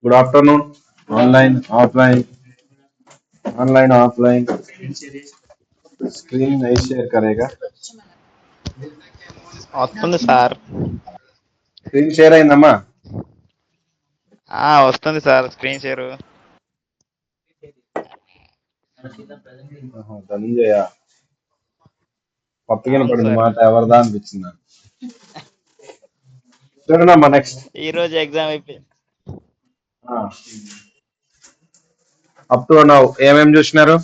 Good afternoon online offline online offline screen नहीं share करेगा వస్తుంది సార్. స్క్రీన్ షేర్ అయిందమ్మా వస్తుంది సార్ స్క్రీన్ షేర్. ధనంజయ కొత్తగా అవును పడింది సార్. మాట ఎవరిదా అనిపించింది నాకు. చూడండమ్మా నెక్స్ట్ ఈ రోజు ఎగ్జామ్ అయిపోయింది. అప్ టు నౌ ఏమేమి చూసినారు?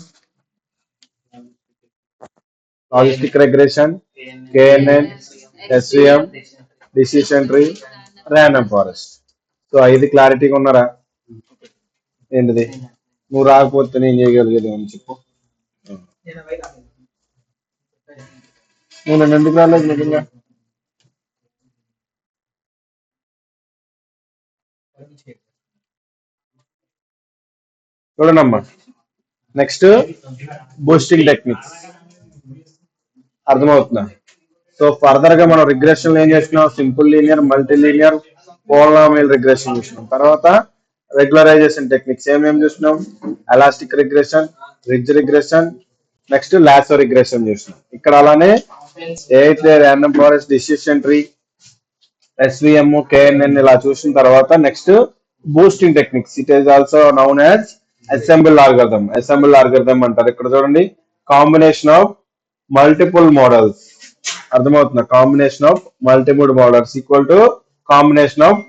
Logistic regression, KNN, SVM, decision tree, random forest. So ఐదు క్లారిటీగా ఉన్నారా? ఏంటిది నువ్వు రాకపోతే నేను చేయగలిగేది అని చెప్పు. నువ్వు నన్ను ఎందుకు రాలేదు నిజంగా? చూడండమ్మా నెక్స్ట్ బూస్టింగ్ టెక్నిక్స్ అర్థమవుతుందా? సో ఫర్దర్ గా మనం రిగ్రెషన్ ఏం చేసినాం? Simple linear, multi linear, polynomial regression చూసినాం. తర్వాత రెగ్యులరైజేషన్ టెక్నిక్స్ ఏమేమి చూసినాం? Elastic regression, ridge regression, next lasso regression చూసినాం. ఇక్కడ అలానే ఏదైతే random forest, decision tree, SVM, KNN ఇలా చూసిన తర్వాత next boosting techniques. It is also noun as assemble algorithm. Assemble algorithm అంటారు. ఇక్కడ చూడండి కాంబినేషన్ ఆఫ్ మల్టిపుల్ మోడల్స్. అర్థమవుతుందా? Combination of multiple models equal to combination of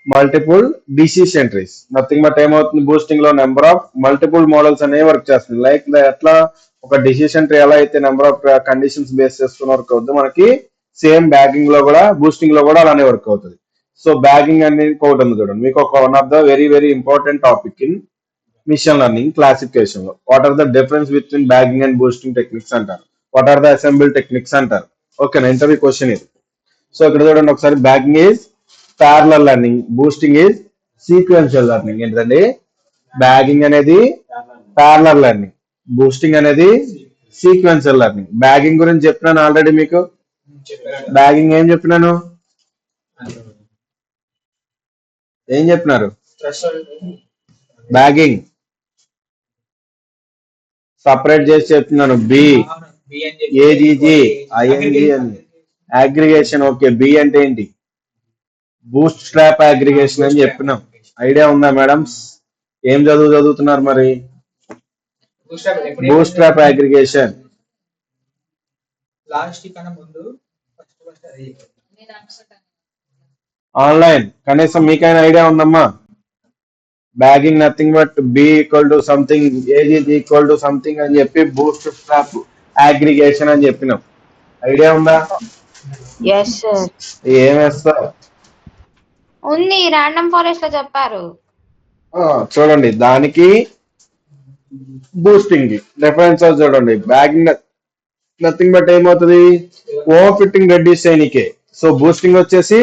multiple decision trees. Nothing but ఏమవుతుంది? Boosting లో number of multiple models అనేవి work చేస్తుంది. Like ఎట్లా ఒక డిసిషన్ ట్రీ ఎలా అయితే నెంబర్ ఆఫ్ కండిషన్స్ బేస్ చేసుకుని వర్క్ అవుతుంది, మనకి సేమ్ బ్యాగింగ్ లో కూడా బూస్టింగ్ లో కూడా అలానే వర్క్ అవుతుంది. సో బ్యాగింగ్ అనేది ఒకటి ఉంది చూడండి. మీకు ఒక one of the very very important topic in machine learning classification లో. What are the difference between bagging and boosting techniques అంటారు. What are the ensemble techniques అంటారు. ఓకేనా? ఇంటర్వ్యూ క్వశ్చన్ ఇది. సో ఇక్కడ చూడండి ఒకసారి. Bagging is parallel learning, boosting is sequential learning. ఏంటండి? Bagging అనేది ప్యారలల్ లెర్నింగ్, బూస్టింగ్ అనేది సీక్వెన్షియల్ లెర్నింగ్. బ్యాగింగ్ గురించి చెప్పినాను ఆల్రెడీ మీకు. బ్యాగింగ్ ఏం చెప్పినాను? ఏం చెప్పినారు? బ్యాగింగ్ సపరేట్ చేసి చెప్తున్నాను. బి ఏజీజీ ఐఎన్జి అని అగ్రిగేషన్. ఓకే, బి అంటే ఏంటి? బూస్ట్ స్ట్రాప్ అగ్రిగేషన్ అని చెప్పినాం. ఐడియా ఉందా మేడమ్స్? ఏం చదువుతున్నారు మరి? బూస్ట్ స్ట్రాప్ అగ్రిగేషన్ ఆన్లైన్ కనీసం మీకైనా ఐడియా ఉందమ్మా? Bagging nothing but B equal to something, age is equal to something అని చెప్పి బూస్ట్ స్ట్రాప్ అగ్రిగేషన్ అని చెప్పినాం. ఐడియా ఉందా? ఏం వేస్తావు? ఉంది, రాండమ్ ఫారెస్ట్ లో చెప్పారు. చూడండి దానికి బూస్టింగ్ డిఫరెన్స్ చూడండి. బ్యాగింగ్ నథింగ్ బట్ ఏమవుతుంది? ఓవర్ ఫిట్టింగ్ రెడ్యూస్ చేయనికే. సో బూస్టింగ్ వచ్చేసి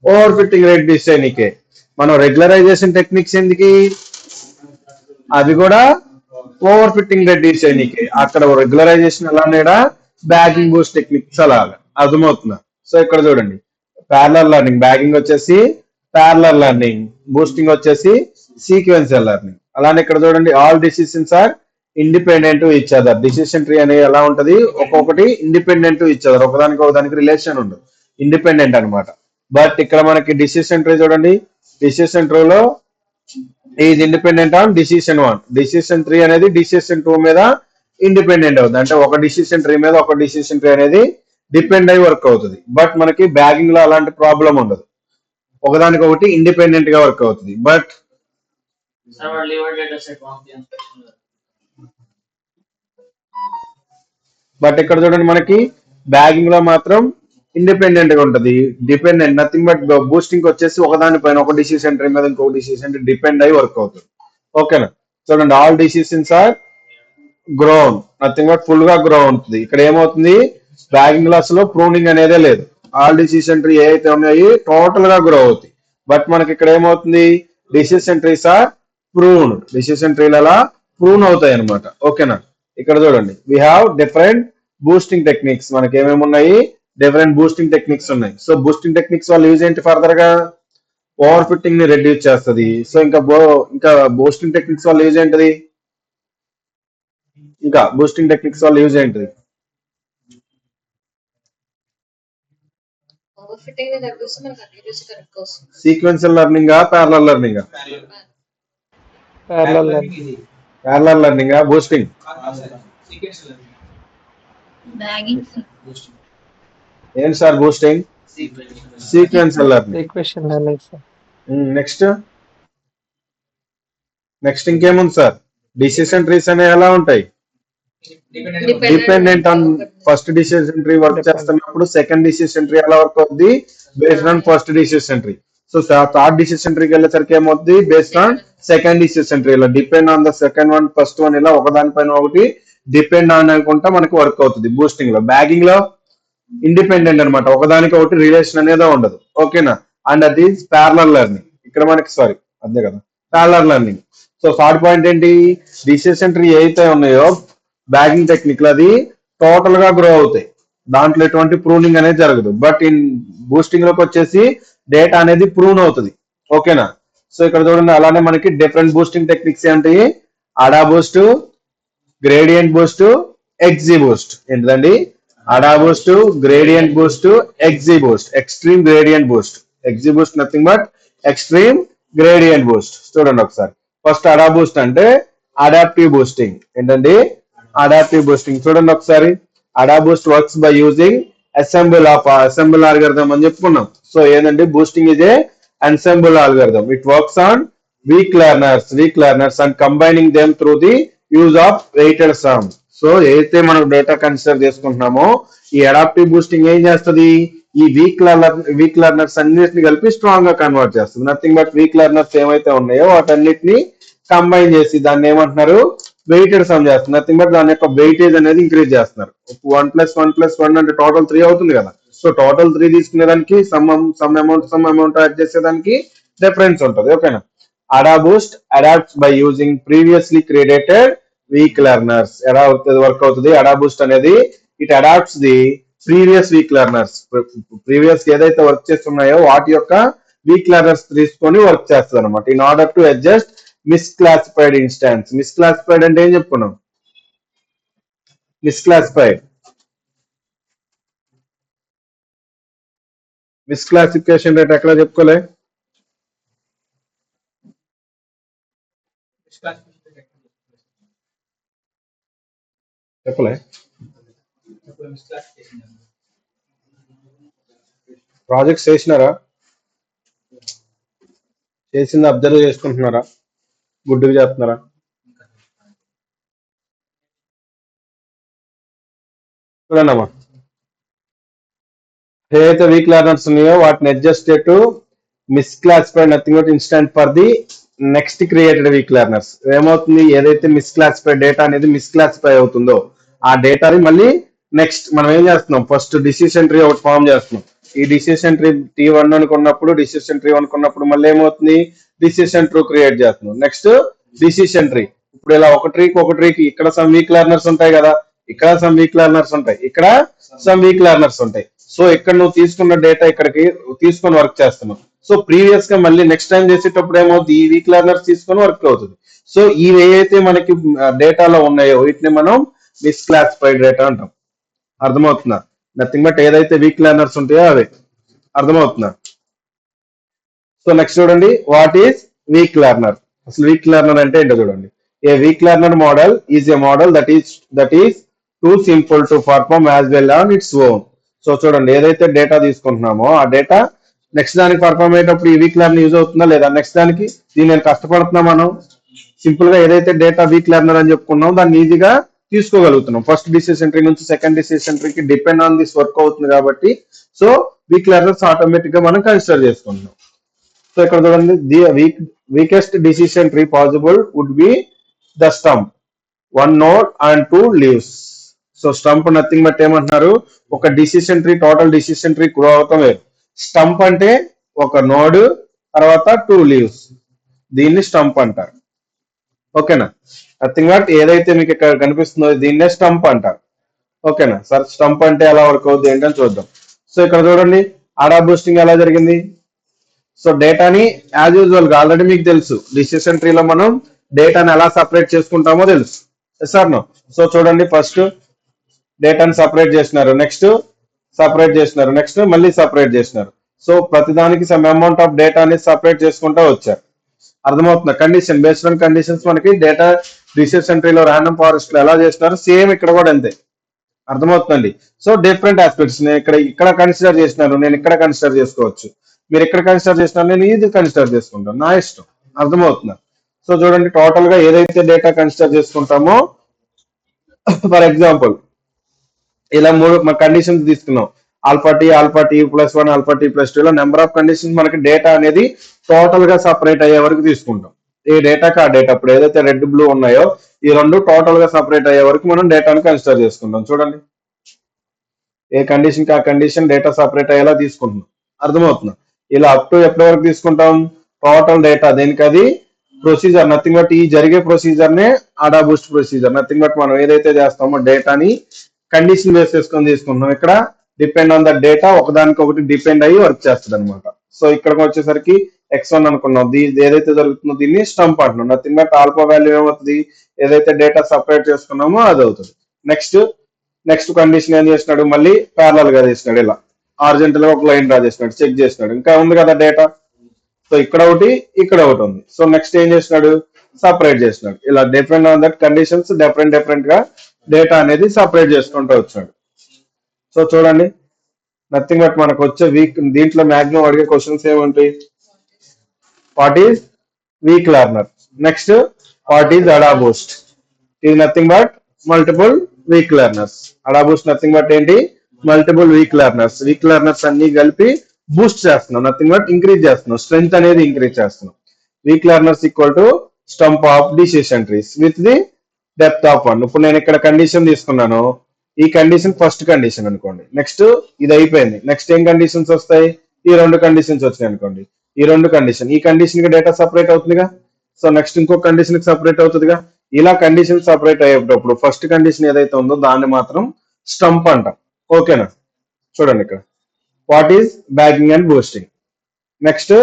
ఓవర్ ఫిట్టింగ్ రెడ్యూస్ చేయనికే. మనం రెగ్యులరైజేషన్ టెక్నిక్స్ ఎందుకు? అది కూడా ఓవర్ ఫిట్టింగ్ రెడ్యూస్ చేయనికే. అక్కడ రెగ్యులరైజేషన్ అలానేడా, బ్యాగింగ్ బూస్ట్ టెక్నిక్స్ అలాగా. అర్థమవుతుందా? సో ఇక్కడ చూడండి ప్యారలల్ లెర్నింగ్. బ్యాగింగ్ వచ్చేసి ప్యారలల్ లెర్నింగ్, బూస్టింగ్ వచ్చేసి సీక్వెన్షియల్ లెర్నింగ్. అలానే ఇక్కడ చూడండి all decisions are independent to each other. Decision tree అనేది ఎలా ఉంటది? ఒక్కొక్కటి ఇండిపెండెంట్ టు ఈచ్ అదర్, ఒకదానికి ఒకదానికి రిలేషన్ ఉండదు, ఇండిపెండెంట్ అనమాట. బట్ ఇక్కడ మనకి డిసిషన్ ట్రీ చూడండి. డిసిషన్ ట్రీలో is independent on decision 1. Decision 3 అనేది డిసిషన్ 2 మీద ఇండిపెండెంట్ అవుతుంది. అంటే ఒక డిసిషన్ ట్రీ మీద ఒక డిసిషన్ ట్రీ అనేది డిపెండ్ అయి వర్క్ అవుతుంది. బట్ మనకి బ్యాగింగ్ లో అలాంటి ప్రాబ్లం ఉండదు, ఒకదానికి ఒకటి ఇండిపెండెంట్ గా వర్క్ అవుతుంది. బట్ ఇక్కడ చూడండి మనకి బ్యాగింగ్ లో మాత్రం ఇండిపెండెంట్ గా ఉంటది. డిపెండెంట్ నథింగ్ బట్ బూస్టింగ్ వచ్చేసి ఒకదాని పైన ఒక డిసిషన్ ట్రీ మీద ఇంకొక డిసిషన్ డిపెండ్ అయి వర్క్ అవుతుంది. ఓకేనా? చూడండి all decisions are grown, nothing but full గా గ్రో అవుతుంది. ఇక్కడ ఏమవుతుంది? బ్యాగింగ్ లో అసలు ప్రూనింగ్ అనేదే లేదు. ఆల్ డిసిషన్ ట్రీ ఏవైతే ఉన్నాయో టోటల్ గా గ్రో అవుతాయి. బట్ మనకి ఇక్కడ ఏమవుతుంది? Decision trees are prune. Decision ట్రీలు అలా ప్రూన్ అవుతాయి అనమాట. ఓకేనా? ఇక్కడ చూడండి we have different boosting techniques. మనకి ఏమేమి ఉన్నాయి? డిఫరెంట్ బూస్టింగ్ టెక్నిక్స్ ఉన్నాయి. సో బూస్టింగ్ టెక్నిక్స్ వాళ్ళు యూజ్ ఏంటి ఫర్దర్ గా? ఓవర్ ఫిట్టింగ్ ని రెడ్యూస్ చేస్తుంది. సో ఇంకా బూస్టింగ్ టెక్నిక్స్ వల్ల యూజ్ ఏంటిది? ఇంకా బూస్టింగ్ టెక్నిక్స్ వల్ల యూజ్ ఏంటిది? Sequential learning parallel learning parallel learning boosting ఏంటి sir boosting? Sequential learning. Next ఇంకేముంది సార్? డిసిషన్ ట్రీస్ అనేవి ఎలా ఉంటాయి? Dependent on first decision tree work చేస్తున్నప్పుడు సెకండ్ డిసిషన్ ట్రీ ఎలా వర్క్ అవుతుంది? Based on first decision tree. So third decision ట్రీకి వెళ్ళేసరికి ఏమవుతుంది? Based on second decision tree. ఇలా depend on the second one first one ఇలా ఒకదానిపైన ఒకటి డిపెండ్ ఆన్ అనుకుంటా మనకి వర్క్ అవుతుంది. బూస్టింగ్ లో, బ్యాగింగ్ లో ఇండిపెండెంట్ అనమాట, ఒకదానికి ఒకటి రిలేషన్ అనేది ఉండదు. ఓకేనా? అండ్ అది ప్యారలల్ లెర్నింగ్. ఇక్కడ మనకి సారీ అదే కదా parallel learning. So third point ఏంటి? డిసిషన్ ట్రీ ఏదైతే ఉన్నాయో బ్యాగింగ్ టెక్నిక్ లో అది టోటల్ గా గ్రో అవుతాయి, దాంట్లో ఎటువంటి ప్రూనింగ్ అనేది జరగదు. బట్ ఇన్ బూస్టింగ్ లోకి వచ్చేసి డేటా అనేది ప్రూన్ అవుతుంది. ఓకేనా? సో ఇక్కడ చూడండి, అలానే మనకి డిఫరెంట్ బూస్టింగ్ టెక్నిక్స్ ఏంటి? AdaBoost, gradient boost, XGBoost. ఏంటిదండి? AdaBoost, gradient boost, XGBoost, extreme gradient boost. XGBoost nothing but extreme gradient boost. చూడండి ఒకసారి. ఫస్ట్ అడా బూస్ట్ అంటే అడాప్టివ్ బూస్టింగ్. ఏంటండి? Adaptive boosting. చూడండి ఒకసారి. AdaBoost works by using ensemble algorithm అని చెప్పుకున్నాం. So ఏంటంటే boosting is a ensemble algorithm. It works on weak learners and combining them through the use of weighted sum. So ఏదైతే మనం data consider చేసుకుంటున్నామో ఈ adaptive boosting ఏం చేస్తుంది? ఈ week learners అన్నిటిని కలిపి స్ట్రాంగ్ గా కన్వర్ట్ చేస్తుంది. నథింగ్ బట్ వీక్ లెర్నర్స్ ఏమైతే ఉన్నాయో వాటన్నిటిని కంబైన్ చేసి దాన్ని ఏమంటున్నారు? వెయిటెడ్ సమ్ చేస్తుంది. నథింగ్ బట్ దాని యొక్క వెయిటేజ్ అనేది ఇంక్రీజ్ చేస్తున్నారు. 1+1+1 అంటే టోటల్ 3 అవుతుంది కదా. సో టోటల్ 3 తీసుకునేదానికి సమ్ అమౌంట్ యాడ్ చేసేదానికి డిఫరెన్స్ ఉంటుంది. ఓకేనా? AdaBoost adapts by using previously created weak learners. ఎలా వర్క్ అవుతుంది అడా బూస్ట్ అనేది? It adapts the previous weak learners. Previous ఏదైతే వర్క్ చేస్తున్నాయో వాటి యొక్క వీక్ లెర్నర్స్ తీసుకొని వర్క్ చేస్తుంది అనమాట. In order to adjust misclassified instance. Misclassified అంటే ఏం చెప్పుకున్నాం? మిస్క్లాసిఫికేషన్ రేట్ ఎక్కడ చెప్పుకోలే? చెప్పలే? ప్రాజెక్ట్స్ చేసినారా? చేసింది అబ్జర్వ్ చేసుకుంటున్నారా? గుడ్డుగా చేస్తున్నారా? చూడండి అమ్మా, ఏదైతే వీక్ లెర్నర్స్ ఉన్నాయో వాటిని adjust to misclassified nothing but instance for the next created weak learners. ఏమవుతుంది? ఏదైతే మిస్క్లాసిఫైడ్ డేటా అనేది మిస్క్లాసిఫై అవుతుందో ఆ డేటాని మళ్ళీ నెక్స్ట్ మనం ఏం చేస్తున్నాం? ఫస్ట్ డిసిషన్ ట్రీ ఒకటి ఫామ్ చేస్తున్నాం. ఈ డిసిషన్ ట్రీ T1 అనుకున్నప్పుడు మళ్ళీ ఏమవుతుంది? డిసిషన్ ట్రీ క్రియేట్ చేస్తున్నాం. Next decision tree. ఇప్పుడు ఇలా ఒక ట్రీకి ఇక్కడ సమ్ వీక్ లెర్నర్స్ ఉంటాయి కదా, ఇక్కడ సమ్ వీక్ లెర్నర్స్ ఉంటాయి, ఇక్కడ సమ్ వీక్ లెర్నర్స్ ఉంటాయి. సో ఇక్కడ నువ్వు తీసుకున్న డేటా ఇక్కడికి తీసుకొని వర్క్ చేస్తున్నావు. సో ప్రీవియస్ గా మళ్ళీ నెక్స్ట్ టైం చేసేటప్పుడు ఏమవుతుంది? ఈ వీక్ లెర్నర్స్ తీసుకొని వర్క్ అవుతుంది. సో ఇవి ఏవైతే మనకి డేటాలో ఉన్నాయో వీటిని మనం మిస్క్లాసిఫైడ్ డేటా అంటాం. అర్థమవుతుందా? నథింగ్ బట్ ఏదైతే వీక్ లెర్నర్స్ ఉంటాయో అవే. అర్థమవుతుందా? సో నెక్స్ట్ చూడండి, వాట్ ఈస్ వీక్ లెర్నర్? అసలు వీక్ లెర్నర్ అంటే ఏంటో చూడండి. A weak learner model is a model that is too simple to perform as well on its own. So చూడండి, ఏదైతే డేటా తీసుకుంటున్నామో ఆ డేటా నెక్స్ట్ దానికి పర్ఫార్మ్ అయ్యేటప్పుడు ఈ వీక్ లెర్నర్ యూజ్ అవుతుందా లేదా? నెక్స్ట్ దానికి దీని నేను కష్టపడుతున్నా మనం సింపుల్ గా ఏదైతే డేటా వీక్ లెర్నర్ అని చెప్పుకున్నాం దాన్ని ఈజీగా తీసుకోగలుగుతున్నాం. ఫస్ట్ డిసిషన్ ట్రీ నుంచి సెకండ్ డిసిషన్ ట్రీకి డిపెండ్ ఆన్ దిస్ వర్క్ అవుతుంది కాబట్టి సో వీక్ లెర్నర్స్ ఆటోమేటిక్ గా మనం కన్సిడర్ చేసుకుంటున్నాం. సో ఇక్కడ చూడండి, the weakest decision tree possible would be the stump, 1 node and 2 leaves. So stump nothing but ఏమంటున్నారు? ఒక decision tree total decision tree grow అవటం వేరు. స్టంప్ అంటే ఒక నోడ్ తర్వాత 2 లీవ్స్, దీన్ని స్టంప్ అంటారు. ఓకేనా? నథింగ్ బట్ ఏదైతే మీకు ఇక్కడ కనిపిస్తుందో దీన్నే స్టంప్ అంటారు. ఓకేనా సార్? స్టంప్ అంటే ఎలా వర్క్ అవుతుంది ఏంటని చూద్దాం. సో ఇక్కడ చూడండి, అడా బూస్టింగ్ ఎలా జరిగింది? సో డేటాని యాజ్ యూజువల్ గా ఆల్రెడీ మీకు తెలుసు డిసిషన్ ట్రీలో మనం డేటాని ఎలా సపరేట్ చేసుకుంటామో తెలుసు. Sir no. సో చూడండి, ఫస్ట్ డేటాని సపరేట్ చేసినారు, నెక్స్ట్ సపరేట్ చేసినారు, నెక్స్ట్ మళ్ళీ సపరేట్ చేసినారు. సో ప్రతిదానికి సమ్ అమౌంట్ ఆఫ్ డేటా అనేది సపరేట్ చేసుకుంటూ వచ్చారు. అర్థమవుతుంది. కండిషన్ బేస్డ్ ఆన్ కండిషన్స్ మనకి డేటా డిసిషన్ ట్రీలో ర్యాండమ్ ఫారెస్ట్ లో ఎలా చేసినారు సేమ్ ఇక్కడ కూడా అంతే. అర్థమవుతుందండి. సో డిఫరెంట్ ఆస్పెక్ట్స్ నేను ఇక్కడ కన్సిడర్ చేసినాను, నేను ఇక్కడ కన్సిడర్ చేసుకోవచ్చు, మీరు ఇక్కడ కన్సిడర్ చేసినారు, నేను ఇది కన్సిడర్ చేసుకుంటాను, నా ఇష్టం. అర్థమవుతుందా? సో చూడండి, టోటల్ గా ఏదైతే డేటా కన్సిడర్ చేసుకుంటామో, ఫర్ ఎగ్జాంపుల్ ఇలా మూడు కండిషన్స్ తీసుకున్నాం, alpha T plus 1 alpha T plus 2 ఇలా నెంబర్ ఆఫ్ కండిషన్స్ మనకి డేటా అనేది టోటల్ గా సపరేట్ అయ్యే వరకు తీసుకుంటాం. ఈ డేటాకి ఆ డేటా ఇప్పుడు ఏదైతే రెడ్ బ్లూ ఉన్నాయో ఈ రెండు టోటల్ గా సపరేట్ అయ్యే వరకు మనం డేటాను కన్సిడర్ చేసుకుంటాం. చూడండి, ఏ కండిషన్ కి ఆ కండిషన్ డేటా సపరేట్ అయ్యేలా తీసుకుంటున్నాం. అర్థమవుతుంది. ఇలా అప్ టు ఎప్పటి వరకు తీసుకుంటాం? టోటల్ డేటా దేనికి అది ప్రొసీజర్, నథింగ్ బట్ ఈ జరిగే ప్రొసీజర్ నే ఆడా బూస్ట్ ప్రొసీజర్. నథింగ్ బట్ మనం ఏదైతే చేస్తామో డేటాని కండిషన్ బేస్ చేసుకొని తీసుకుంటున్నాం. ఇక్కడ డిపెండ్ ఆన్ ద డేటా, ఒకదానికొకటి డిపెండ్ అయ్యి వర్క్ చేస్తుంది అనమాట. సో ఇక్కడికి వచ్చేసరికి x1 అనుకున్నాం, ఏదైతే జరుగుతుందో దీన్ని స్టంప్ అంటున్నాం. నథింగ్ బట్ ఆల్ఫా వాల్యూ ఏమవుతుంది, ఏదైతే డేటా సపరేట్ చేసుకున్నామో అది అవుతుంది. నెక్స్ట్ కండిషన్ ఏం చేసినాడు, మళ్ళీ ప్యారలల్ గా చేసినాడు, ఇలా ఆర్జెంటల్ గా ఒక లైన్ డ్రా చేసినాడు, చెక్ చేసినాడు, ఇంకా ఉంది కదా డేటా. సో ఇక్కడ ఒకటి ఇక్కడ ఒకటి ఉంది. సో నెక్స్ట్ ఏం చేసినాడు, సపరేట్ చేసినాడు. ఇలా depend on that conditions different గా డేటా అనేది సపరేట్ చేసుకుంటూ వచ్చాడు. సో చూడండి, నథింగ్ బట్ మనకు వచ్చే దీంట్లో మాక్సిమం అడిగే క్వశ్చన్స్ ఏముంటాయి, what is weak learner, next what is AdaBoost. ఇది nothing but multiple weak learners. AdaBoost nothing but ఏంటి, మల్టిపుల్ వీక్ లెర్నర్స్ అన్ని కలిపి బూస్ట్ చేస్తున్నాం, నథింగ్ బట్ ఇంక్రీజ్ చేస్తున్నాం, స్ట్రెంగ్త్ అనేది ఇంక్రీజ్ చేస్తున్నాం. Weak learners equal to stump of decision trees with the depth of 1. ఇప్పుడు నేను ఇక్కడ కండిషన్ తీసుకున్నాను, ఈ కండిషన్ ఫస్ట్ కండిషన్ అనుకోండి, నెక్స్ట్ ఇది అయిపోయింది, నెక్స్ట్ ఏం కండిషన్స్ వస్తాయి, ఈ రెండు కండిషన్స్ వచ్చినాయి అనుకోండి, ఈ రెండు కండిషన్, ఈ కండిషన్ కి డేటా సపరేట్ అవుతుందిగా. సో నెక్స్ట్ ఇంకో కండిషన్ కి సపరేట్ అవుతుందిగా. ఇలా కండిషన్ సపరేట్ అయ్యేటప్పుడు ఫస్ట్ కండిషన్ ఏదైతే ఉందో దాన్ని మాత్రం స్టంప్ అంటాం. ఓకేనా? చూడండి ఇక్కడ what is bagging and boosting, next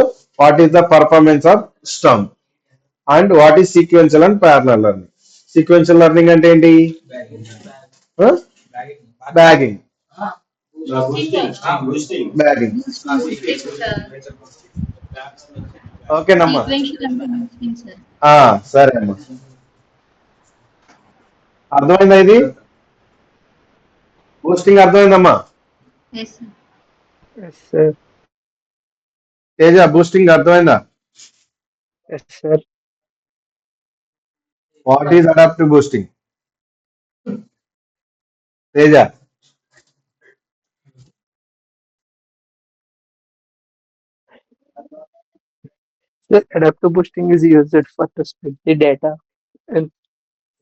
what is the performance off stump, and what is sequential and parallel learning. Sequential learning అంటే ఏంటి, బ్యాగింగ్. ఓకేనమ్మా, సరే అమ్మా, అర్థమైందా? ఇది బూస్టింగ్ అర్థమైందమ్మా? తేజ బూస్టింగ్ అర్థమైందా? What is adaptive boosting? Teja The adaptive boosting is used for to split the data in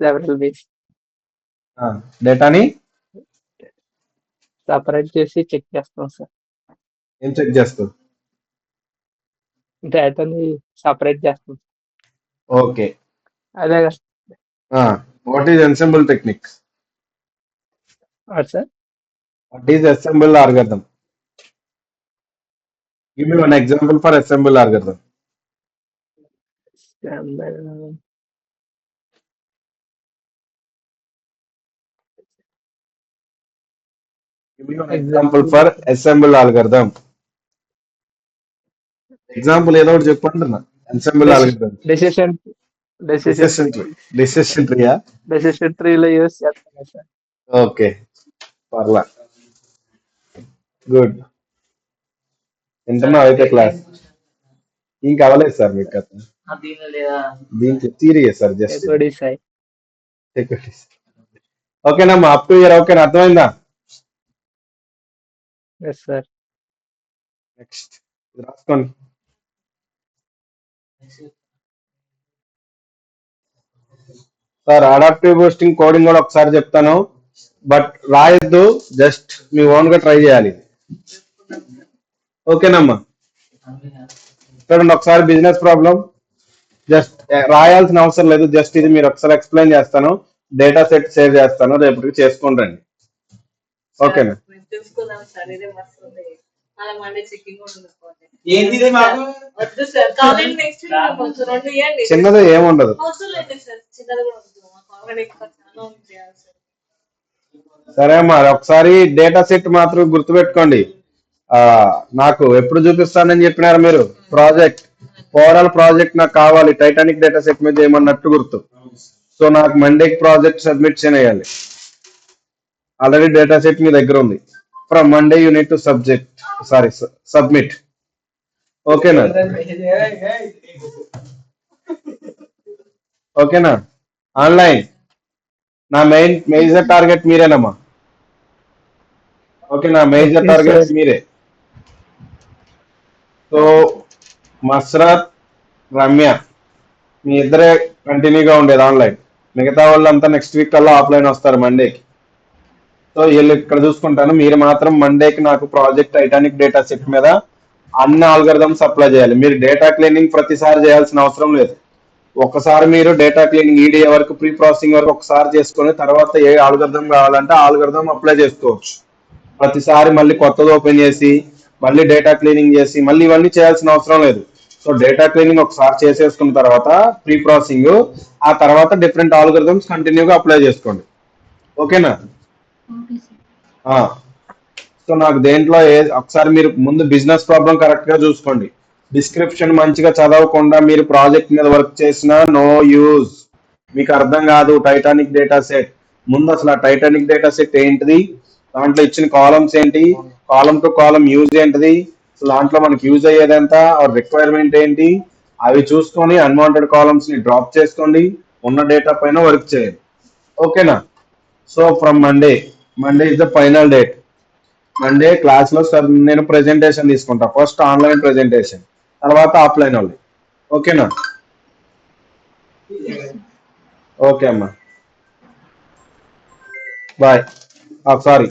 several ways. డేటాని సపరేట్ చేసి చెక్ చేస్తాం సార్, ఏం చెక్ చేస్తావు? డేటాని సపరేట్ చేస్తాం. ఓకే, అదే what is ensemble technique? Sir what is assemble algorithm? Give me one example for assemble algorithm. Give me one example for assemble algorithm. Example ఏదో ఒకటి చెప్పంటున్నా. Assemble algorithm. Decision tree. Decision ట్రీలో use చేస్తాం sir. Okay, పర్లా, good. వింటున్నా అయితే class ఇంకా అవ్వలేదు సార్ మీకు కథ, దీనికి థియరీ సార్, జస్ట్ ఓకేనమ్మా, అప్ టు ఇయర్ ఓకేనా? అర్థమైందా? సార్ నెక్స్ట్ రాసుకోండి. సార్ అడాప్టివ్ బూస్టింగ్ కోడింగ్ కూడా ఒకసారి చెప్తాను, బట్ రాయొద్దు, జస్ట్ మీ ఓన్ గా ట్రై చేయాలి. ఓకేనమ్మా? చూడండి ఒకసారి బిజినెస్ ప్రాబ్లం, జస్ట్ రాయాల్సిన అవసరం లేదు, జస్ట్ ఇది మీరు ఒకసారి ఎక్స్ప్లెయిన్ చేస్తాను, డేటా సెట్ సేవ్ చేస్తాను, రేపటికి చేసుకుని రండి. ఓకేనా? అలా మండే చెక్కింగ్ ఉండదు ఏంటిది మాకు వద్దు సార్ కావాలంటే నెక్స్ట్ వీక్ వచ్చు 2 ఇవ్వండి చిన్నది ఏముండదు. అవసరం లేదు సార్ చిన్నది కూడా వద్దు మాకు ఆల్రెడీ ఎక్కువ చాలా ఉంది చేయాలి సార్ సరే అమ్మా ఒకసారి డేటా సెట్ మాత్రం గుర్తుపెట్టుకోండి. ఆ నాకు ఎప్పుడు చూపిస్తానని చెప్పినారు మీరు ప్రాజెక్ట్, ఓవరాల్ ప్రాజెక్ట్ నాకు కావాలి టైటానిక్ డేటా సెట్ మీద ఏమన్నట్టు గుర్తు. సో నాకు మండేకి ప్రాజెక్ట్ సబ్మిట్ చేయాలి. ఆల్రెడీ డేటా సెట్ మీ దగ్గర ఉంది. From Monday unit to submit. ఓకేనా? ఓకేనా? ఆన్లైన్ నా మేజర్ టార్గెట్ మీరేనమ్మా. ఓకేనా? Major Okay, target sir. మీరే. సో మస్రత్, రమ్య మీ ఇద్దరే కంటిన్యూగా ఉండేది ఆన్లైన్. మిగతా వాళ్ళంతా నెక్స్ట్ వీక్ కల్లా ఆఫ్లైన్ వస్తారు మండేకి. సో వీళ్ళు ఇక్కడ చూసుకుంటాను. మీరు మాత్రం మండేకి నాకు ప్రాజెక్ట్ టైటానిక్ డేటా సెట్ మీద అన్ని ఆల్గరిథమ్స్ అప్లై చేయాలి. మీరు డేటా క్లీనింగ్ ప్రతిసారి చేయాల్సిన అవసరం లేదు. ఒకసారి మీరు డేటా క్లీనింగ్ ఈడీఏ వరకు ప్రీ ప్రాసెసింగ్ వరకు ఒకసారి చేసుకొని తర్వాత ఏ ఆల్గరిథం కావాలంటే ఆల్గరిథం అప్లై చేసుకోవచ్చు. ప్రతిసారి మళ్ళీ కొత్తది ఓపెన్ చేసి మళ్ళీ డేటా క్లీనింగ్ చేసి మళ్ళీ ఇవన్నీ చేయాల్సిన అవసరం లేదు. సో డేటా క్లీనింగ్ ఒకసారి చేసేసుకున్న తర్వాత ప్రీ ప్రాసెసింగ్, ఆ తర్వాత డిఫరెంట్ ఆల్గరిథమ్స్ కంటిన్యూగా అప్లై చేసుకోండి. ఓకేనా? సో నాకు దేంట్లో ఒకసారి మీరు ముందు బిజినెస్ ప్రాబ్లం కరెక్ట్ గా చూసుకోండి. డిస్క్రిప్షన్ మంచిగా చదవకుండా మీరు ప్రాజెక్ట్ మీద వర్క్ చేసినా నో యూజ్. మీకు అర్థం కాదు టైటానిక్ డేటా సెట్. ముందు అసలు ఆ టైటానిక్ డేటా సెట్ ఏంటిది, దాంట్లో ఇచ్చిన కాలమ్స్ ఏంటి, కాలం టు కాలం యూజ్ ఏంటిది, అసలు దాంట్లో మనకి యూజ్ అయ్యేది ఎంత, రిక్వైర్మెంట్ ఏంటి, అవి చూసుకొని అన్వాంటెడ్ కాలమ్స్ ని డ్రాప్ చేసుకోండి. ఉన్న డేటా పైన వర్క్ చేయండి. ఓకేనా? So from Monday is the final date. Monday class లో సార్ నేను ప్రెజెంటేషన్ తీసుకుంటా. ఫస్ట్ ఆన్లైన్ ప్రెజెంటేషన్, తర్వాత ఆఫ్లైన్ వాళ్ళు. ఓకేనా? ఓకే అమ్మా, బాయ్. సారీ.